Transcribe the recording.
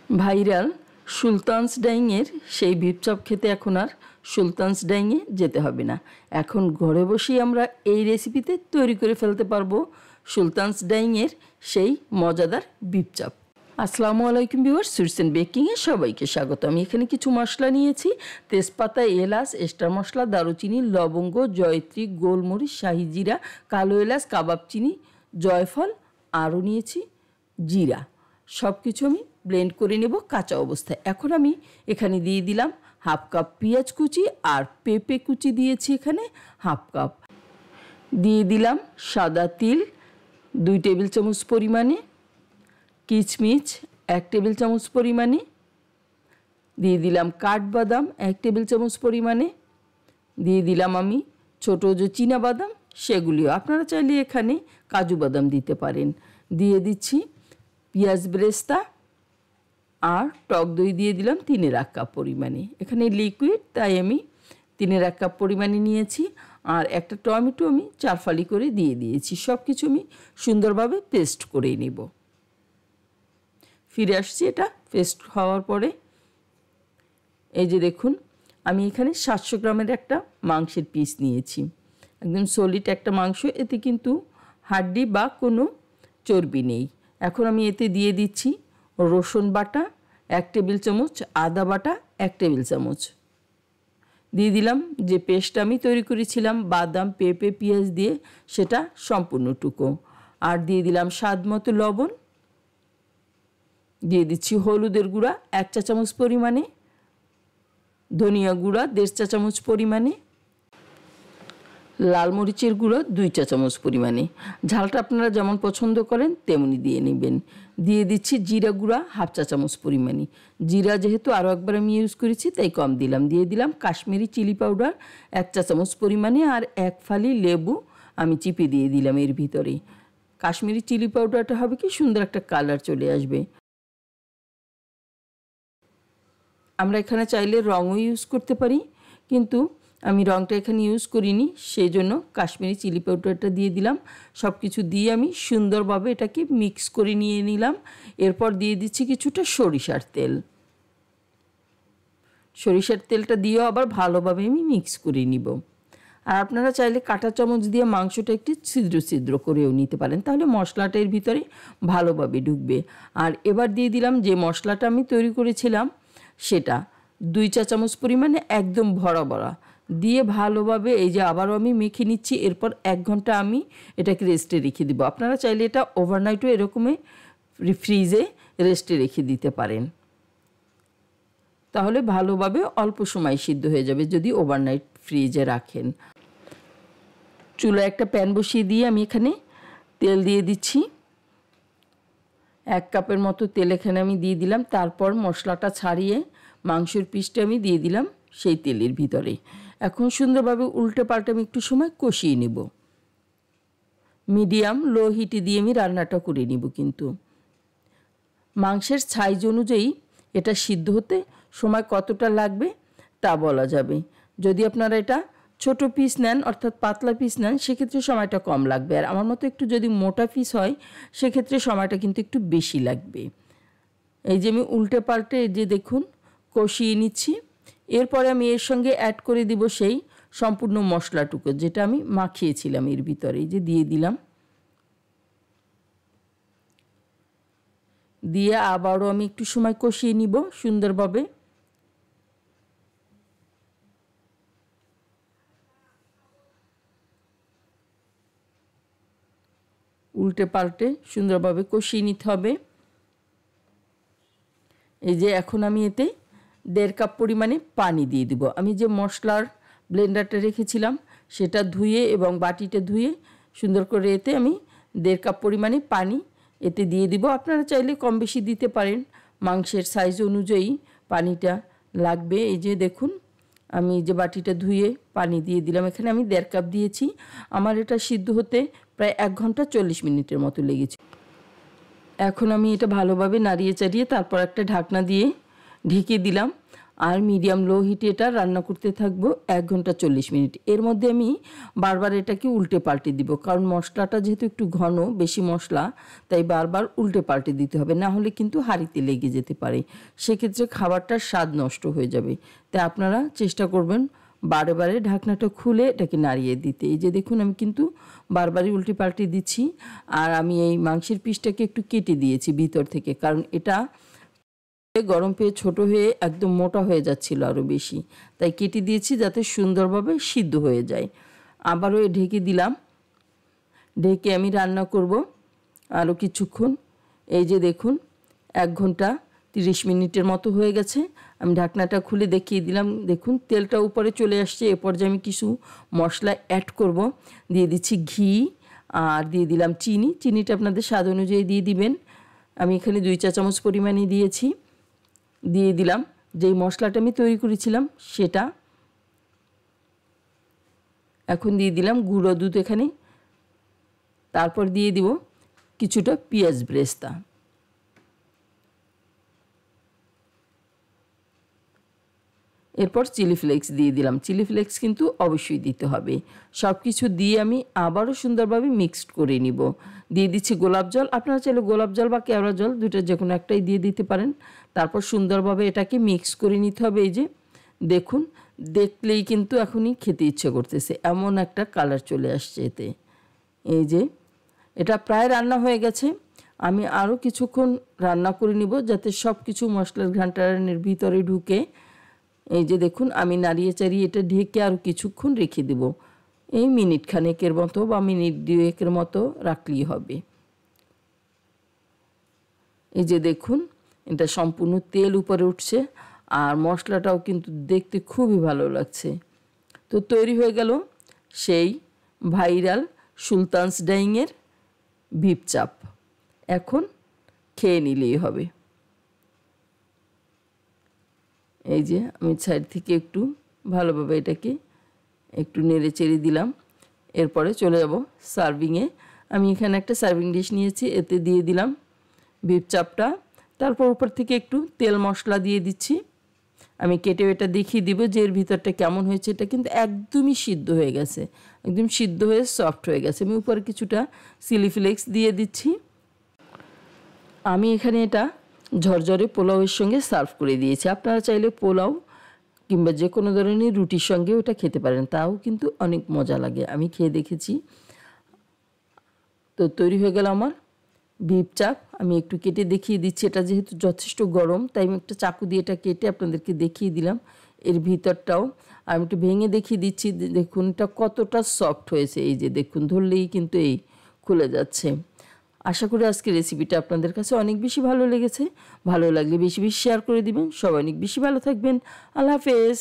Viral sultans ডাইংয়ের সেই beef chop খেতে এখন আর সুলতানস ডাইংয়ে যেতে হবে না। এখন ঘরে বসেই আমরা এই রেসিপিতে তৈরি করে ফেলতে পারবো সুলতানস ডাইংয়ের সেই মজাদার বিফ চপ। আসসালামু আলাইকুম ভিউয়ার্স, সুইটস এন্ড বেকিংয়ে সবাইকে স্বাগত। আমি এখানে কিছু মশলা নিয়েছি, তেজপাতা, এলাচ, স্টার মশলা, দারুচিনি, লবঙ্গ, জয়ত্রী, গোলমরিচ, শাহি জিরা, কালো এলাচ, কাবাব চিনি, জয়ফল, আরও নিয়েছি জিরা। সব কিছু আমি ব্লেন্ড করে নেব কাঁচা অবস্থায়। এখন আমি এখানে দিয়ে দিলাম হাফ কাপ পেঁয়াজ কুচি আর পেঁপে কুচি দিয়েছি এখানে হাফ কাপ। দিয়ে দিলাম সাদা তিল 2 টেবিল চামচ পরিমাণে, কিচমিচ 1 টেবিল চামচ পরিমাণে, দিয়ে দিলাম কাঠবাদাম 1 টেবিল চামচ পরিমাণে, দিয়ে দিলাম আমি ছোটো যে চীনা বাদাম সেগুলিও, আপনারা চাইলে এখানে কাজু বাদাম দিতে পারেন। দিয়ে দিচ্ছি পেঁয়াজ ব্রেস্তা আর টক দই দিয়ে দিলাম 3/1 কাপ পরিমাণে। এখানে লিকুইড তাই আমি 3/1 কাপ পরিমাণে নিয়েছি। আর একটা টমেটো আমি 4 ফালি করে দিয়ে দিয়েছি। সব কিছু আমি সুন্দরভাবে পেস্ট করে নেব। ফিরে আসছি এটা পেস্ট হওয়ার পরে। এই যে দেখুন, আমি এখানে 700 গ্রামের একটা মাংসের পিস নিয়েছি, একদম সলিড একটা মাংস, এতে কিন্তু হাড্ডি বা কোনো চর্বি নেই। এখন আমি এতে দিয়ে দিচ্ছি রসুন বাটা 1 টেবিল চামচ, আদা বাটা 1 টেবিল চামচ, দিয়ে দিলাম যে পেস্ট আমি তৈরি করেছিলাম বাদাম, পেঁপে, পেঁয়াজ দিয়ে, সেটা সম্পূর্ণটুকু, আর দিয়ে দিলাম স্বাদ মতো লবণ, দিয়ে দিচ্ছি হলুদের গুঁড়া 1 চা চামচ পরিমাণে, ধনিয়া গুঁড়া 1.5 চা চামচ পরিমাণে, লাল মরিচের গুঁড়ো 2 চা চামচ পরিমাণে। ঝালটা আপনারা যেমন পছন্দ করেন তেমনি দিয়ে নেবেন। দিয়ে দিচ্ছি জিরা গুঁড়া 1/2 চা চামচ পরিমাণে। জিরা যেহেতু আরও একবার আমি ইউজ করেছি তাই কম দিলাম। দিয়ে দিলাম কাশ্মীরি চিলি পাউডার 1 চা চামচ পরিমাণে, আর 1 ফালি লেবু আমি চিপে দিয়ে দিলাম এর ভিতরে। কাশ্মীরি চিলি পাউডারটা হবে কি সুন্দর একটা কালার চলে আসবে। আমরা এখানে চাইলে রঙও ইউজ করতে পারি, কিন্তু আমি রঙটা এখানে ইউজ করিনি, সেই জন্য কাশ্মীরি চিলি পাউডারটা দিয়ে দিলাম। সব কিছু দিয়ে আমি সুন্দরভাবে এটাকে মিক্স করে নিয়ে নিলাম। এরপর দিয়ে দিচ্ছি কিছুটা সরিষার তেল। সরিষার তেলটা দিয়েও আবার ভালোভাবে আমি মিক্স করে নিব। আর আপনারা চাইলে কাঁটা চামচ দিয়ে মাংসটা একটু ছিদ্র ছিদ্র করেও নিতে পারেন, তাহলে মশলাটা এর ভিতরে ভালোভাবে ঢুকবে। আর এবার দিয়ে দিলাম যে মশলাটা আমি তৈরি করেছিলাম সেটা 2 চা চামচ পরিমাণে, একদম ভরা ভরা দিয়ে ভালোভাবে এই যে আবারও আমি মেখে নিচ্ছি। এরপর 1 ঘন্টা আমি এটাকে রেস্টে রেখে দিব। আপনারা চাইলে এটা ওভারনাইটও এরকমই ফ্রিজে রেস্টে রেখে দিতে পারেন, তাহলে ভালোভাবে অল্প সময় সিদ্ধ হয়ে যাবে যদি ওভারনাইট ফ্রিজে রাখেন। চুলায় একটা প্যান বসিয়ে দিয়ে আমি এখানে তেল দিয়ে দিচ্ছি। 1 কাপের মতো তেল এখানে আমি দিয়ে দিলাম। তারপর মশলাটা ছাড়িয়ে মাংসের পিসটা আমি দিয়ে দিলাম সেই তেলের ভিতরে। এখন সুন্দরভাবে উল্টে পাল্টে আমি একটু সময় কষিয়ে নেব। মিডিয়াম লো হিটে দিয়ে আমি রান্নাটা করে নিব। কিন্তু মাংসের সাইজ অনুযায়ী এটা সিদ্ধ হতে সময় কতটা লাগবে তা বলা যাবে। যদি আপনারা এটা ছোট পিস নেন, অর্থাৎ পাতলা পিস নেন, সেক্ষেত্রে সময়টা কম লাগবে। আর আমার মতো একটু যদি মোটা পিস হয় সেক্ষেত্রে সময়টা কিন্তু একটু বেশি লাগবে। এই যে আমি উল্টে পাল্টে যে দেখুন কষিয়ে নিচ্ছি। এরপরে আমি এর সঙ্গে অ্যাড করে দিব সেই সম্পূর্ণ মশলাটুকু যেটা আমি মাখিয়েছিলাম এর ভিতরে, যে দিয়ে দিলাম। দিয়ে আবারও আমি একটু সময় কষিয়ে নিব সুন্দরভাবে। উল্টে পাল্টে সুন্দরভাবে কষিয়ে নিতে হবে। এই যে এখন আমি এতে 1.5 কাপ পরিমাণে পানি দিয়ে দিব। আমি যে মশলার ব্লেন্ডারটা রেখেছিলাম সেটা ধুয়ে এবং বাটিটা ধুয়ে সুন্দর করে এতে আমি 1.5 কাপ পরিমাণে পানি এতে দিয়ে দিব। আপনারা চাইলে কম বেশি দিতে পারেন, মাংসের সাইজ অনুযায়ী পানিটা লাগবে। এই যে দেখুন আমি যে বাটিটা ধুয়ে পানি দিয়ে দিলাম, এখানে আমি 1.5 কাপ দিয়েছি। আমার এটা সিদ্ধ হতে প্রায় 1 ঘন্টা 40 মিনিটের মতো লেগেছে। এখন আমি এটা ভালোভাবে নাড়িয়ে চাড়িয়ে তারপর একটা ঢাকনা দিয়ে ঢেকে দিলাম। আর মিডিয়াম লো হিটে এটা রান্না করতে থাকবো 1 ঘন্টা 40 মিনিট। এর মধ্যে আমি বারবার এটাকে উল্টে পাল্টে দিব, কারণ মশলাটা যেহেতু একটু ঘন, বেশি মশলা, তাই বারবার উল্টে পাল্টে দিতে হবে, না হলে কিন্তু হাঁড়িতে লেগে যেতে পারে, সেক্ষেত্রে খাবারটার স্বাদ নষ্ট হয়ে যাবে। তাই আপনারা চেষ্টা করবেন বারে বারে ঢাকনাটা খুলে এটাকে নাড়িয়ে দিতে। এই যে দেখুন আমি কিন্তু বারবারই উল্টে পাল্টে দিচ্ছি। আর আমি এই মাংসের পিসটাকে একটু কেটে দিয়েছি ভিতর থেকে, কারণ এটা গরম পেয়ে ছোট হয়ে একদম মোটা হয়ে যাচ্ছিল আরও বেশি, তাই কেটে দিয়েছি যাতে সুন্দরভাবে সিদ্ধ হয়ে যায়। আবারও ঢেকে দিলাম, ঢেকে আমি রান্না করব আরও কিছুক্ষণ। এই যে দেখুন 1 ঘন্টা 30 মিনিটের মতো হয়ে গেছে। আমি ঢাকনাটা খুলে দেখিয়ে দিলাম, দেখুন তেলটা উপরে চলে আসছে। এ পর্যায়ে আমি কিছু মশলা অ্যাড করব। দিয়ে দিচ্ছি ঘি, আর দিয়ে দিলাম চিনি। চিনিটা আপনাদের স্বাদ অনুযায়ী দিয়ে দিবেন। আমি এখানে 2 চা চামচ পরিমাণে দিয়েছি। দিয়ে দিলাম যেই মশলাটা আমি তৈরি করেছিলাম সেটা। এখন দিয়ে দিলাম গুঁড়ো দুধ এখানে। তারপর দিয়ে দিব কিছুটা পেঁয়াজ ব্রেস্তা। এরপর চিলি ফ্লেক্স দিয়ে দিলাম। চিলি ফ্লেক্স কিন্তু অবশ্যই দিতে হবে। সব কিছু দিয়ে আমি আবারও সুন্দরভাবে মিক্সড করে নিব। দিয়ে দিচ্ছি গোলাপ জল। আপনারা চাইলে গোলাপ জল বা কেওড়া জল দুইটার যে কোনো একটাই দিয়ে দিতে পারেন। তারপর সুন্দরভাবে এটাকে মিক্স করে নিতে হবে। এই যে দেখুন, দেখলেই কিন্তু এখনই খেতে ইচ্ছে করতেছে, এমন একটা কালার চলে আসছে এতে। এই যে এটা প্রায় রান্না হয়ে গেছে। আমি আরও কিছুক্ষণ রান্না করে নিব যাতে সব কিছু মশলার ঘান্টারের ভিতরে ঢুকে। এই যে দেখুন আমি নাড়িয়ে চাড়িয়ে এটা ঢেকে আরও কিছুক্ষণ রেখে দেব। এই মিনিট খানেকের মতো বা মিনিট 2 মতো রাখলেই হবে। এই যে দেখুন এটা সম্পূর্ণ তেল উপরে উঠছে, আর মশলাটাও কিন্তু দেখতে খুবই ভালো লাগছে। তো তৈরি হয়ে গেল সেই ভাইরাল সুলতানস ডাইংয়ের বিফ চাপ। এখন খেয়ে নিলেই হবে। এই যে আমি সাইড থেকে একটু ভালোভাবে এটাকে একটু নেড়ে চেড়ে দিলাম। এরপরে চলে যাব সার্ভিংয়ে। আমি এখানে একটা সার্ভিং ডিশ নিয়েছি, এতে দিয়ে দিলাম বিফ চাপটা। তারপর উপর থেকে একটু তেল মশলা দিয়ে দিচ্ছি। আমি কেটে এটা দেখিয়ে দিব যে এর ভিতরটা কেমন হয়েছে। এটা কিন্তু একদমই সিদ্ধ হয়ে গেছে, একদম সিদ্ধ হয়ে সফট হয়ে গেছে। আমি উপরে কিছুটা চিলি ফ্লেক্স দিয়ে দিচ্ছি। আমি এখানে এটা ঝরঝরে পোলাওয়ের সঙ্গে সার্ভ করে দিয়েছি। আপনারা চাইলে পোলাও কিংবা যে কোনো ধরনের রুটির সঙ্গেও এটা খেতে পারেন, তাও কিন্তু অনেক মজা লাগে। আমি খেয়ে দেখেছি। তো তৈরি হয়ে গেল আমার বিফ চাপ। আমি একটু কেটে দেখিয়ে দিচ্ছি। এটা যেহেতু যথেষ্ট গরম, তাই আমি একটা চাকু দিয়ে এটা কেটে আপনাদেরকে দেখিয়ে দিলাম এর ভিতরটাও। আর আমি একটু ভেঙে দেখিয়ে দিচ্ছি, দেখুন এটা কতটা সফট হয়েছে। এই যে দেখুন, ধরলেই কিন্তু এই খুলে যাচ্ছে। আশা করি আজকের রেসিপিটা আপনাদের কাছে অনেক বেশি ভালো লেগেছে। ভালো লাগলে বেশি বেশি শেয়ার করে দিবেন। সবাই অনেক বেশি ভালো থাকবেন। আল্লাহ হাফেজ।